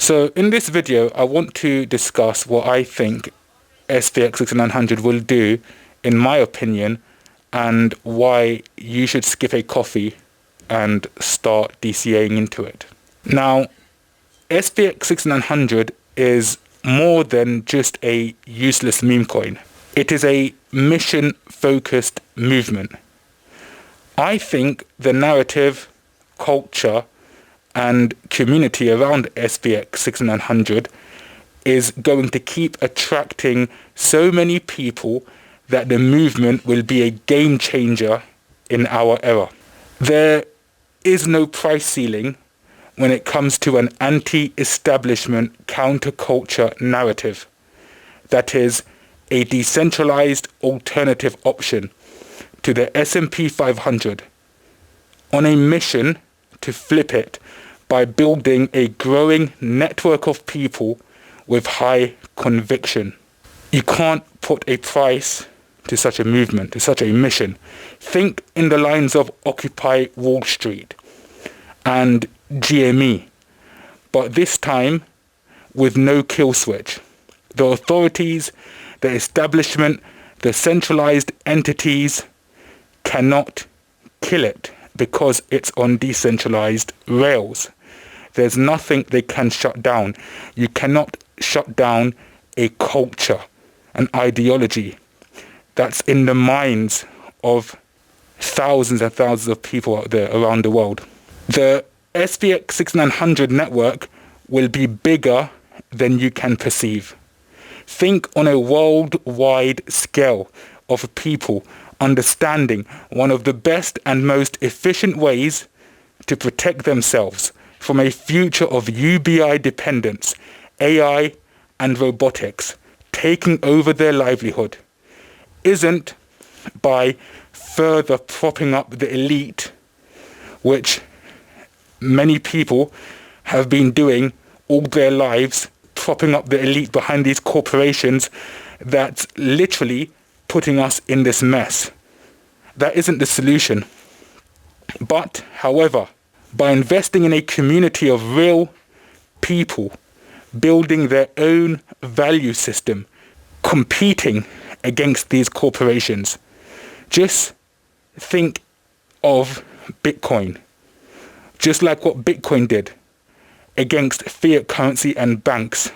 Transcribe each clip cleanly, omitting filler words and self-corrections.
So in this video, I want to discuss what I think SPX6900 will do, in my opinion, and why you should skip a coffee and start DCAing into it. Now, SPX6900 is more than just a useless meme coin. It is a mission-focused movement. I think the narrative, culture, and community around SPX6900 is going to keep attracting so many people that the movement will be a game changer in our era. There is no price ceiling when it comes to an anti-establishment counterculture narrative that is a decentralized alternative option to the S&P 500 on a mission to flip it by building a growing network of people with high conviction. You can't put a price to such a movement, to such a mission. Think in the lines of Occupy Wall Street and GME, but this time with no kill switch. The authorities, the establishment, the centralized entities cannot kill it because it's on decentralized rails. There's nothing they can shut down. You cannot shut down a culture, an ideology that's in the minds of thousands and thousands of people out there around the world. The SPX6900 network will be bigger than you can perceive. Think on a worldwide scale of people understanding one of the best and most efficient ways to protect themselves from a future of UBI dependence, AI and robotics taking over their livelihood isn't by further propping up the elite, which many people have been doing all their lives, propping up the elite behind these corporations that's literally putting us in this mess. That isn't the solution. But, however, by investing in a community of real people, building their own value system, competing against these corporations, just think of Bitcoin. Just like what Bitcoin did against fiat currency and banks,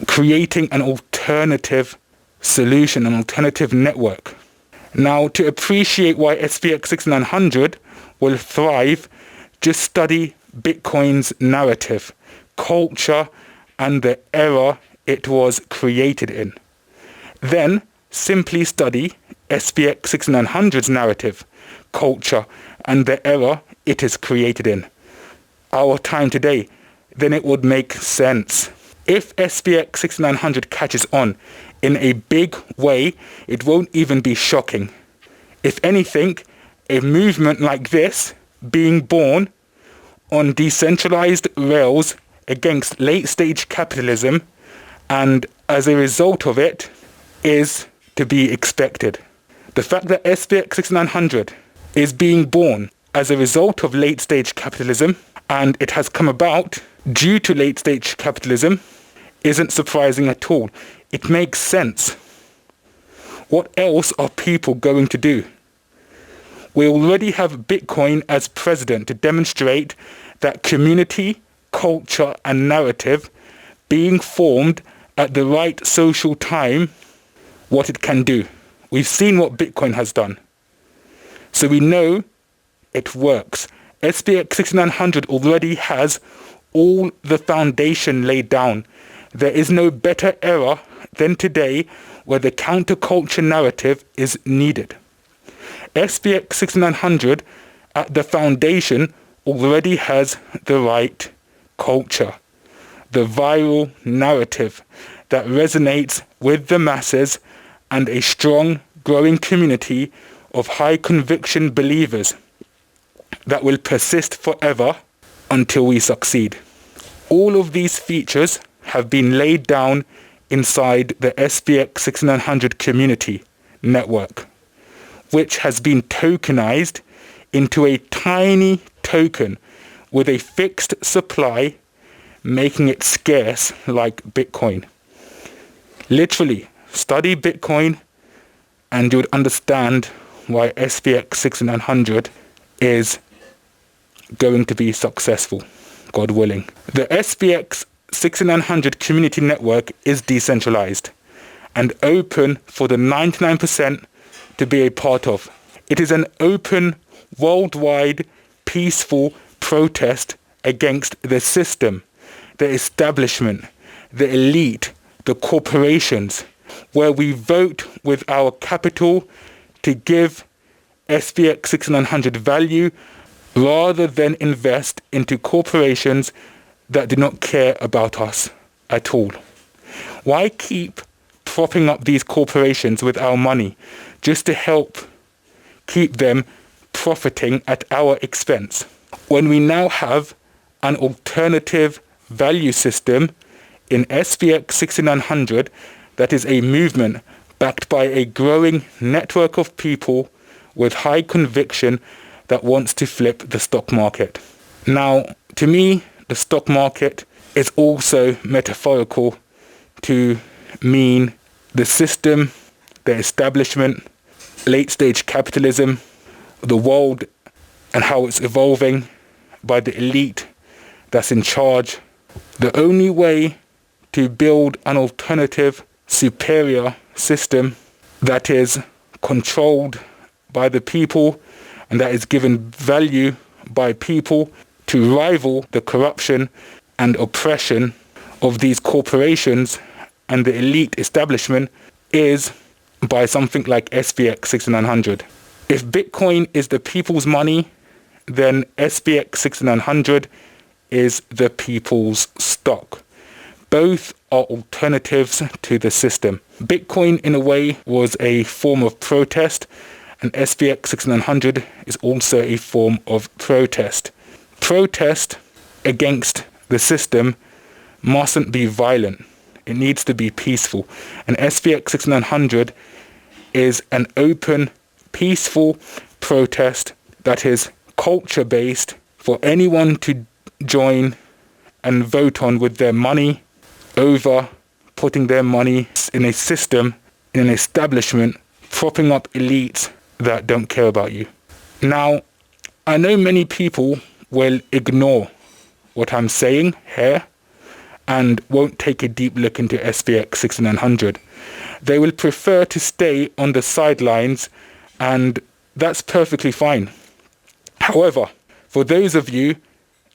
creating an alternative solution, an alternative network. Now, to appreciate why SPX6900 will thrive, just study Bitcoin's narrative, culture, and the era it was created in. Then, simply study SPX6900's narrative, culture, and the era it is created in. Our time today, then it would make sense. If SPX6900 catches on in a big way, it won't even be shocking. If anything, a movement like this being born on decentralized rails against late-stage capitalism, and as a result of it, is to be expected. The fact that SPX6900 is being born as a result of late-stage capitalism, and it has come about due to late-stage capitalism, isn't surprising at all. It makes sense. What else are people going to do? We already have Bitcoin as precedent to demonstrate that community, culture, and narrative being formed at the right social time, what it can do. We've seen what Bitcoin has done. So we know it works. SPX6900 already has all the foundation laid down. There is no better era than today where the counterculture narrative is needed. SPX6900 at the foundation already has the right culture, the viral narrative that resonates with the masses, and a strong, growing community of high conviction believers that will persist forever until we succeed. All of these features have been laid down inside the SPX6900 community network, which has been tokenized into a tiny token with a fixed supply making it scarce like Bitcoin. Literally, study Bitcoin and you would understand why SPX6900 is going to be successful, God willing. The SPX6900 community network is decentralized and open for the 99% to be a part of. It is an open, worldwide, peaceful protest against the system, the establishment, the elite, the corporations, where we vote with our capital to give SPX6900 value rather than invest into corporations that do not care about us at all. Why keep propping up these corporations with our money just to help keep them profiting at our expense, when we now have an alternative value system in SPX6900 that is a movement backed by a growing network of people with high conviction that wants to flip the stock market. Now, to me, the stock market is also metaphorical to mean the system, the establishment, late-stage capitalism, the world and how it's evolving by the elite that's in charge. The only way to build an alternative, superior system that is controlled by the people and that is given value by people to rival the corruption and oppression of these corporations and the elite establishment is by something like SPX6900. If Bitcoin is the people's money, then SPX6900 is the people's stock. Both are alternatives to the system. Bitcoin, in a way, was a form of protest, and SPX6900 is also a form of protest. Protest against the system mustn't be violent. It needs to be peaceful. And SPX6900 is an open, peaceful protest that is culture-based for anyone to join and vote on with their money over putting their money in a system, in an establishment, propping up elites that don't care about you. Now, I know many people will ignore what I'm saying here and won't take a deep look into SPX6900. They will prefer to stay on the sidelines, and that's perfectly fine. However, for those of you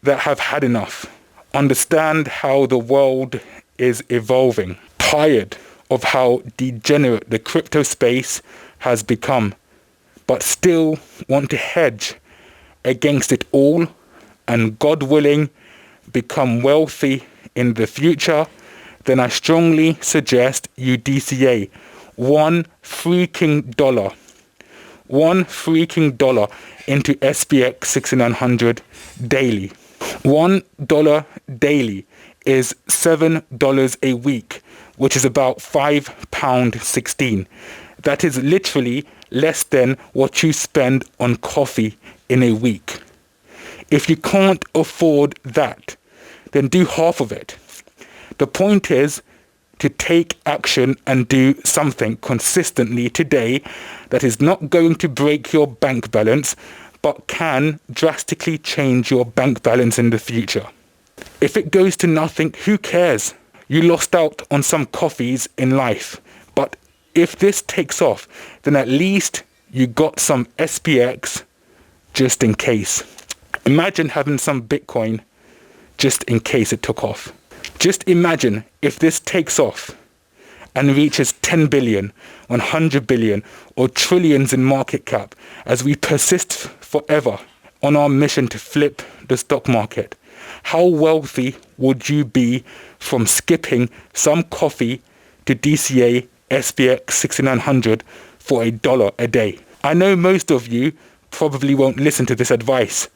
that have had enough, understand how the world is evolving, tired of how degenerate the crypto space has become, but still want to hedge against it all and, God willing, become wealthy in the future, then I strongly suggest you DCA $1 freaking into SPX6900 daily. $1 daily is $7 a week, which is about £5.16. That is literally less than what you spend on coffee in a week. If you can't afford that, then do half of it. The point is to take action and do something consistently today that is not going to break your bank balance, but can drastically change your bank balance in the future. If it goes to nothing, who cares? You lost out on some coffees in life. But if this takes off, then at least you got some SPX just in case. Imagine having some Bitcoin just in case it took off. Just imagine if this takes off and reaches 10 billion, 100 billion, or trillions in market cap as we persist forever on our mission to flip the stock market. How wealthy would you be from skipping some coffee to DCA SPX6900 for $1 a day? I know most of you probably won't listen to this advice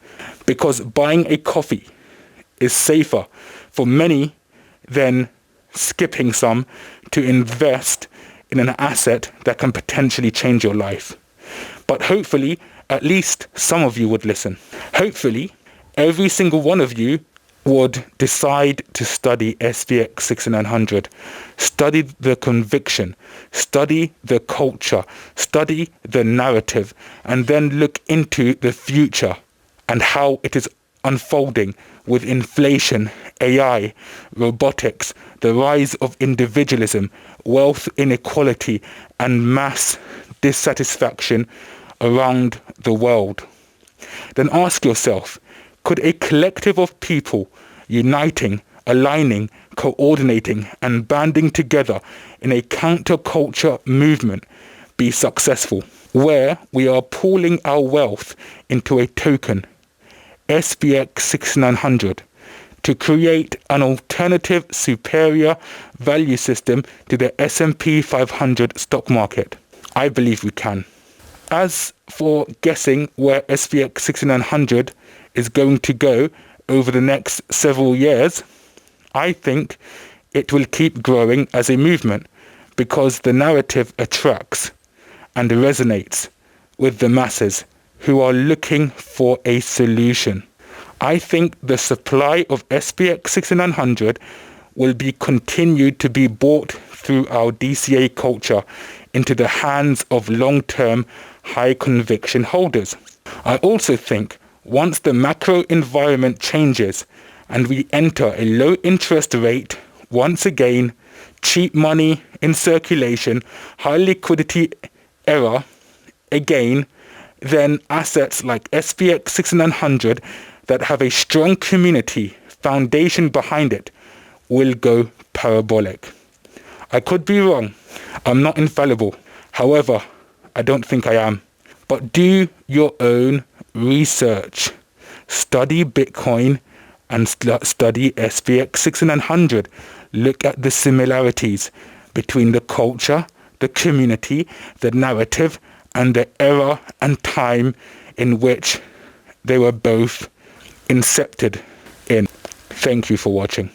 because buying a coffee is safer for many than skipping some to invest in an asset that can potentially change your life. But hopefully, at least some of you would listen. Hopefully, every single one of you would decide to study SPX6900, study the conviction, study the culture, study the narrative, and then look into the future and how it is unfolding with inflation, AI, robotics, the rise of individualism, wealth inequality, and mass dissatisfaction around the world. Then ask yourself, could a collective of people uniting, aligning, coordinating, and banding together in a counterculture movement be successful, where we are pooling our wealth into a token, SPX6900, to create an alternative, superior value system to the S&P 500 stock market? I believe we can. As for guessing where SPX6900 is going to go over the next several years, I think it will keep growing as a movement because the narrative attracts and resonates with the masses who are looking for a solution. I think the supply of SPX6900 will be continued to be bought through our DCA culture into the hands of long-term high conviction holders. I also think once the macro environment changes and we enter a low interest rate, once again, cheap money in circulation, high liquidity era, again, then assets like SPX6900 that have a strong community foundation behind it will go parabolic. I could be wrong. I'm not infallible. However, I don't think I am. But do your own research. Study Bitcoin and study SPX6900. Look at the similarities between the culture, the community, the narrative, and the era and time in which they were both incepted in. Thank you for watching.